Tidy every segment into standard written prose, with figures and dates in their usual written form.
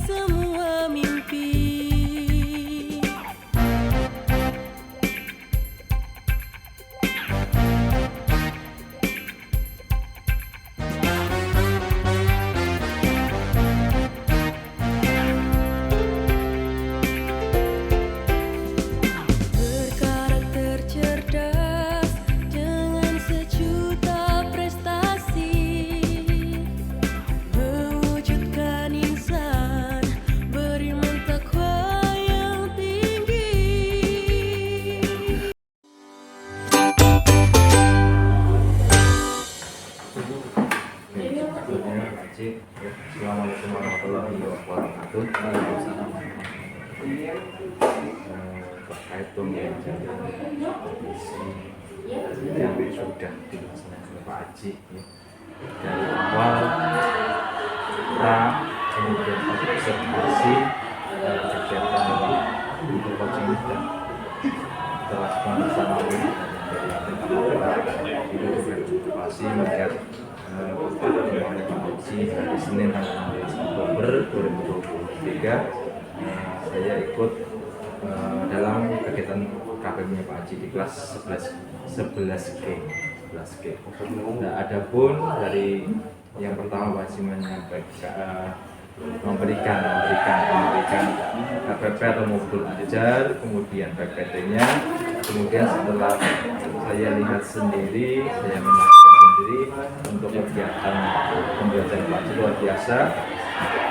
semua mimpi. Berkarakter cerdas dengan sejuta prestasi, mewujudkan insan beriman takwa yang tinggi. Assalamualaikum warahmatullahi wabarakatuh. Terkait pembelajaran yang sudah dilaksanakan Pak Haji dari awal pra kemudian observasi kegiatan untuk coaching dan telah bersama dari observasi melihat oleh Pak Haji hari Senin tanggal 16 Oktober 2023 saya ikut dalam kegiatan KPM Pak Haji di kelas 11G. Nah, ada pun dari yang pertama Pak Haji menyampaikan memberikan KPP atau modul ajar, kemudian PPT-nya, kemudian setelah saya lihat sendiri, saya menyaksikan sendiri untuk kegiatan pembelajaran Pak Haji luar biasa.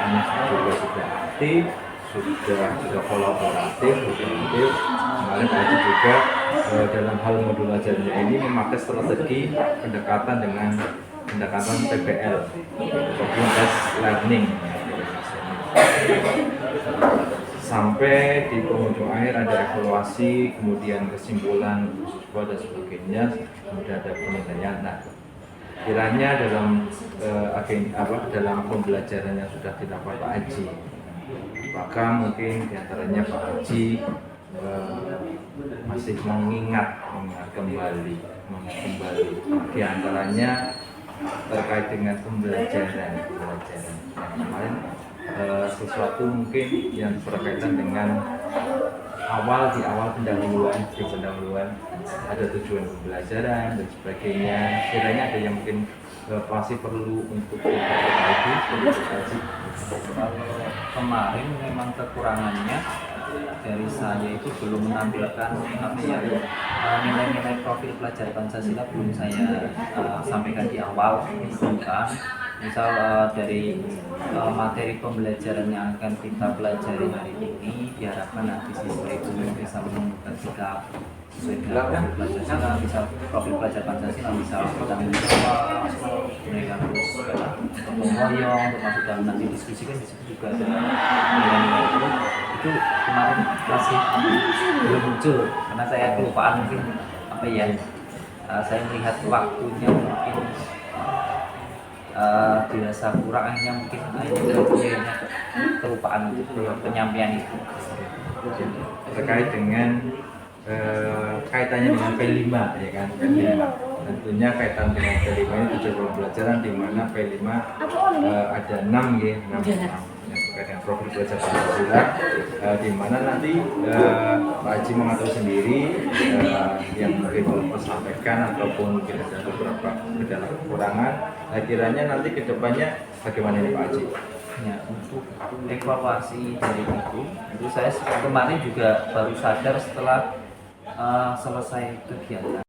Ini juga sudah aktif, sudah kolaboratif, sudah aktif. Kemarin Pak Haji juga dalam hal modul ajarnya ini memakai strategi pendekatan dengan pendekatan PBL, Problem Based Learning. Sampai di penghujung akhir ada evaluasi, kemudian kesimpulan siswa dan sebagainya, kemudian ada penilaian. Nah, kiranya dalam dalam pembelajaran yang sudah didapat Pak Haji, maka mungkin diantaranya Pak Haji masih mengingat kembali diantaranya terkait dengan pembelajaran yang kemarin sesuatu mungkin yang berkaitan dengan di awal pendahuluan ada tujuan pembelajaran dan sebagainya. Kiranya ada yang mungkin masih perlu untuk diperbaiki. Kemarin memang kekurangannya dari saya itu belum menampilkan nilai-nilai profil pelajar Pancasila belum saya sampaikan di awal. Misal dari materi pembelajaran yang akan kita pelajari hari ini, diharapkan nanti siswa itu bisa menemukan sikap sesuai dengan profil Pancasila. Misal profil pelajar Pancasila, misal bertanggung jawab, mereka terus gotong royong untuk masuk dalam nanti diskusi, kan di situ juga ada nilai-nilai itu kemarin masih belum muncul karena saya kelupaan mungkin saya melihat waktunya mungkin dirasa kurang, akhirnya mungkin kelupaan untuk penyampaian itu. Terkait dengan kaitannya dengan P5 ya kan, P5 tentunya kaitan dengan P5 ini tujuan pembelajaran di mana P5 ada 6 ya, 6 terkait dengan profil pelajar Pancasila, di mana nanti Pak Haji mengatur sendiri yang mungkin belum tersampaikan ataupun mungkin ada beberapa kendala kekurangan. Nah, kiranya nanti kedepannya bagaimana ini Pak Haji? Ya, untuk evaluasi dari itu saya kemarin juga baru sadar setelah selesai kegiatan.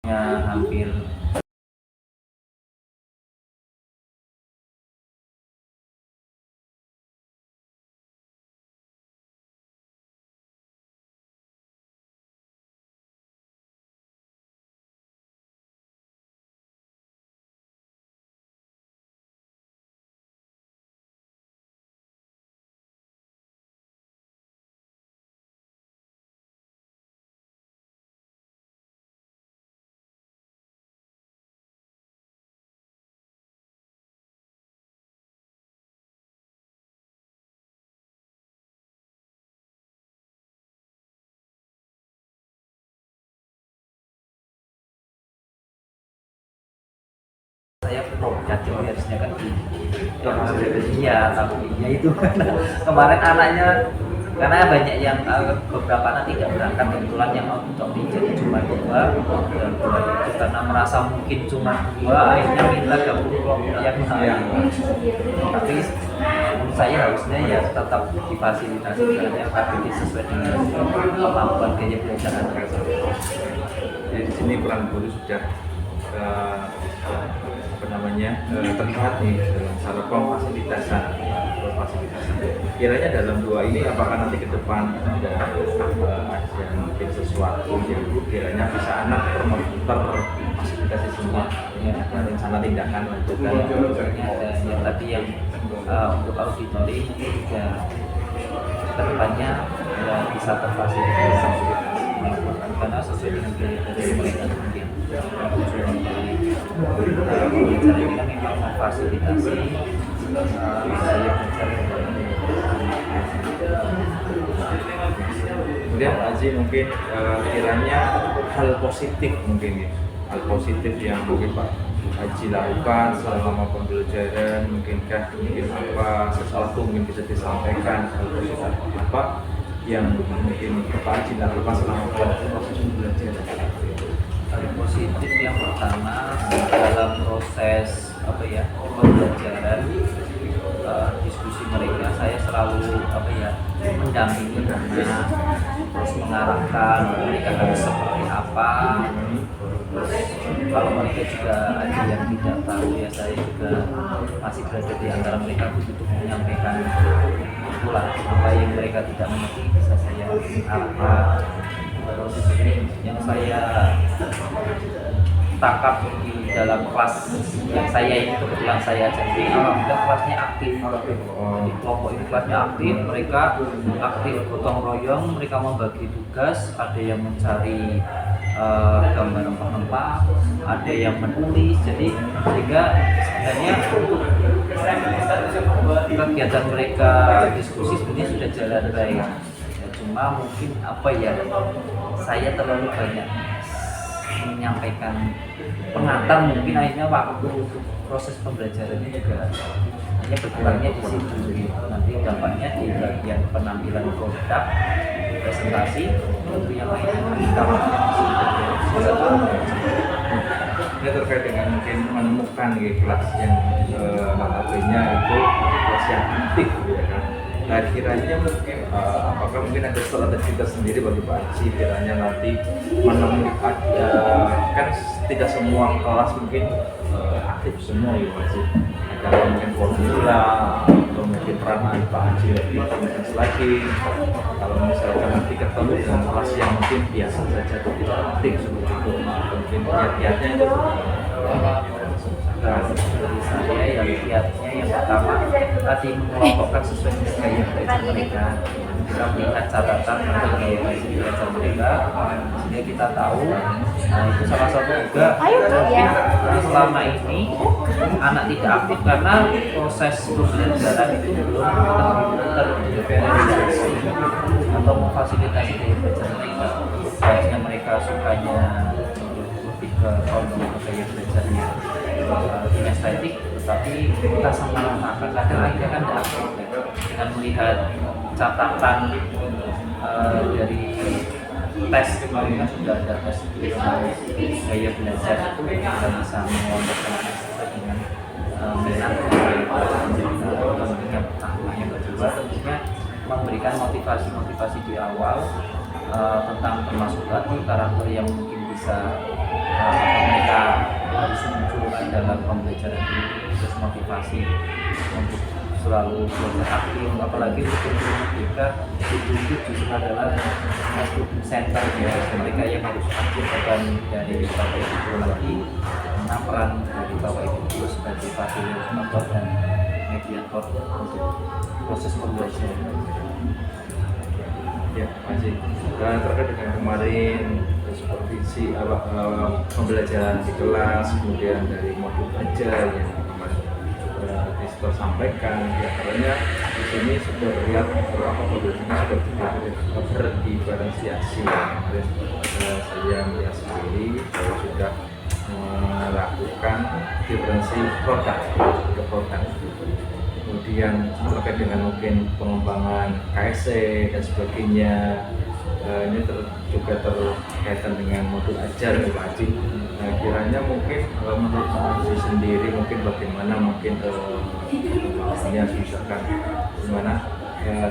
hampir saya kacau harusnya kan iya, tapi ya itu kemarin anaknya karena banyak yang beberapa anak tidak berangkat, kebetulan yang mau untuk jadi cuma 2 dan 2 itu karena merasa mungkin cuma 2 akhirnya minta gabung kelompok yang lain. Tapi menurut saya harusnya ya tetap difasilitasi dengan FKBD sesuai dengan kemampuan gaya belajar anak. Jadi di sini peran guru sudah terlihat nih dalam salah fasilitasan. Kiranya dalam 2 ini apakah nanti ke depan ada mungkin sesuatu yang kiranya bisa anak terfasilitasi semua dan rencana tindakan untuk yang tadi yang untuk auditori mungkin juga kedepannya ya bisa terfasilitasi karena sesuai dengan dari mereka mungkin tujuan dari pembicara ini kan memang memfasilitasi saya bicara. Kemudian Pak Haji mungkin kiranya hal positif mungkin ya, hal positif yang mungkin Pak Haji lakukan selama pembelajaran, mungkin apa sesuatu mungkin bisa disampaikan hal positif apa yang mungkin Pak Haji lakukan selama proses pembelajaran. Hal positif yang pertama dalam proses pembelajaran diskusi mereka, saya selalu mendampingi terus mengarahkan mereka harus seperti apa. Kalau mereka juga ada yang tidak tahu ya saya juga masih berada di antara mereka untuk menyampaikan itulah apa yang mereka tidak mengerti bisa saya arahkan. Terus yang saya tangkap di dalam kelas yang saya ini kebetulan saya jadi alhamdulillah kelasnya aktif. Di kelompok ini kelasnya aktif, mereka aktif gotong royong, mereka membagi tugas, ada yang mencari gambar rempah-rempah, ada yang menulis, jadi sehingga sebenarnya kegiatan mereka diskusi sebenarnya sudah jalan baik ya, cuma mungkin saya terlalu banyak menyampaikan pengantar, mungkin akhirnya waktu untuk proses pembelajarannya juga hanya berkurangnya di situ. Nanti dampaknya di bagian penampilan produk presentasi itu yang lainnya kita ini terkait dengan mungkin menemukan kelas yang notabene itu kelas yang aktif ya kan. Nah kiranya mungkin apakah mungkin ada strategi tersendiri bagi Pak Haji kiranya nanti menemukan kan tidak semua kelas mungkin aktif semua ya Pak Haji. Ada mungkin formula atau mungkin peran Pak Haji lebih intens lagi. Kalau misalkan nanti ketemu dengan kelas yang mungkin biasa saja atau tidak aktif seperti itu, mungkin kiat-kiatnya itu dari saya yang kiatnya yang pertama tadi mengelompokkan sesuai dengan gaya belajar mereka. Kita melihat catatan tentang gaya belajar mereka sehingga kita tahu. Nah itu salah satu juga mungkin selama ini anak tidak aktif karena proses pembelajaran itu belum terdiferensiasi atau memfasilitasi gaya belajar mereka. Biasanya mereka sukanya lebih ke gaya belajarnya kinestetik, tapi kita sama-sama kadang akhirnya kan tidak aktif dengan melihat catatan dari tes kemarin kan sudah ada tes gaya belajar itu kita bisa mengelompokkan dengan minat yang pertama. Yang kedua tentunya memberikan motivasi di awal tentang termasuk tadi karakter yang mungkin bisa mereka harus munculkan dalam pembelajaran ini, terus motivasi untuk selalu belajar aktif, apalagi untuk mereka itu justru adalah student center ya, mereka yang harus aktif dan dari Bapak Ibu lagi karena peran dari Bapak Ibu sebagai fasilitator dan mediator untuk proses pembelajaran. Ya, masih terkait dengan kemarin supervisi pembelajaran di kelas, kemudian dari modul ajar yang kemarin Distor sampaikan, ya karena di sini sudah terlihat beberapa modul ini sudah berdiferensiasi. Kemarin saya melihat sendiri bahwa sudah melakukan diferensi produk ke produk. Kemudian terkait dengan mungkin pengembangan KSC dan sebagainya, ini juga terkaitan dengan modul ajar ya Pak Haji. Nah, kiranya mungkin menurut Pak Haji sendiri mungkin bagaimana mungkin misalkan gimana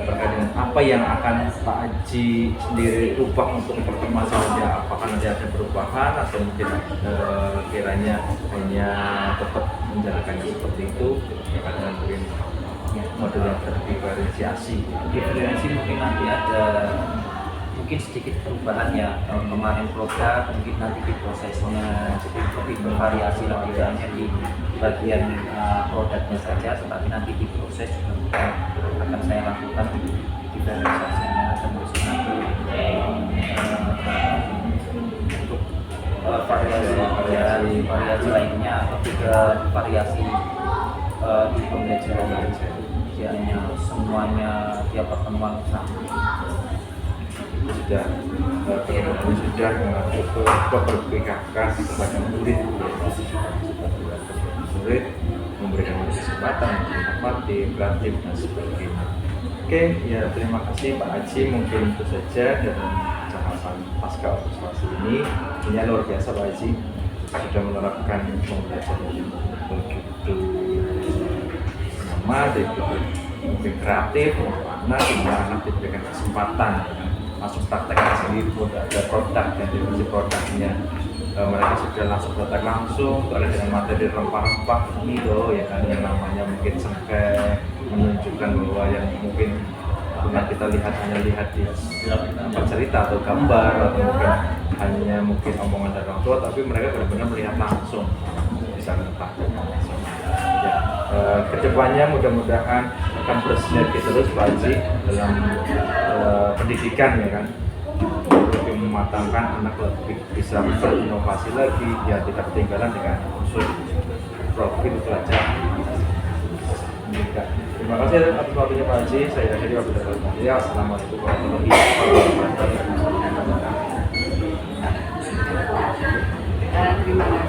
terkait dengan apa yang akan Pak Haji sendiri ubah untuk permasalahannya, apakah nanti ada perubahan atau mungkin kiranya hanya tetap menjalankannya seperti itu karena mungkin model yang terdiferensiasi. Diferensi mungkin nanti ada mungkin sedikit perubahan ya, kemarin produk mungkin nanti di prosesnya lebih bervariasi, lebih hanya di bagian produknya saja, tetapi nanti di proses juga akan saya lakukan diferensiasinya, terus nanti untuk variasi lainnya atau juga variasi di pembelajaran hanya semuanya tiap pertemuan sama. Sudah mengatur keberpihakan kepada murid, memberikan kesempatan menghormati, kreatif dan sebagainya. Oke, ya terima kasih Pak Haji, mungkin itu saja dalam bahasan pasca observasi ini. Ini luar biasa Pak Haji, sudah menerapkan pembelajaran yang begitu nama dan mungkin kreatif, makna, dimana anak diberikan kesempatan masuk prakteknya sendiri, ada produk dan definisi produknya, mereka sudah langsung praktek langsung, ada dengan materi rempah-rempah ini loh ya kan, yang namanya mungkin sengkek, menunjukkan bahwa yang mungkin pernah kita lihat hanya lihat di cerita atau gambar atau mungkin omongan dari orang tua, tapi mereka benar-benar melihat langsung, bisa mempraktekkan langsung. Ya, kedepannya mudah-mudahan akan bersinergi terus Pak Haji dalam pendidikan ya kan, lebih mematangkan anak lebih bisa berinovasi lagi, ya tidak ketinggalan dengan unsur profil pelajar. Terima kasih atas waktunya Pak Haji, saya akhiri wabillahi taufiq. Assalamualaikum warahmatullahi wabarakatuh. Terima kasih.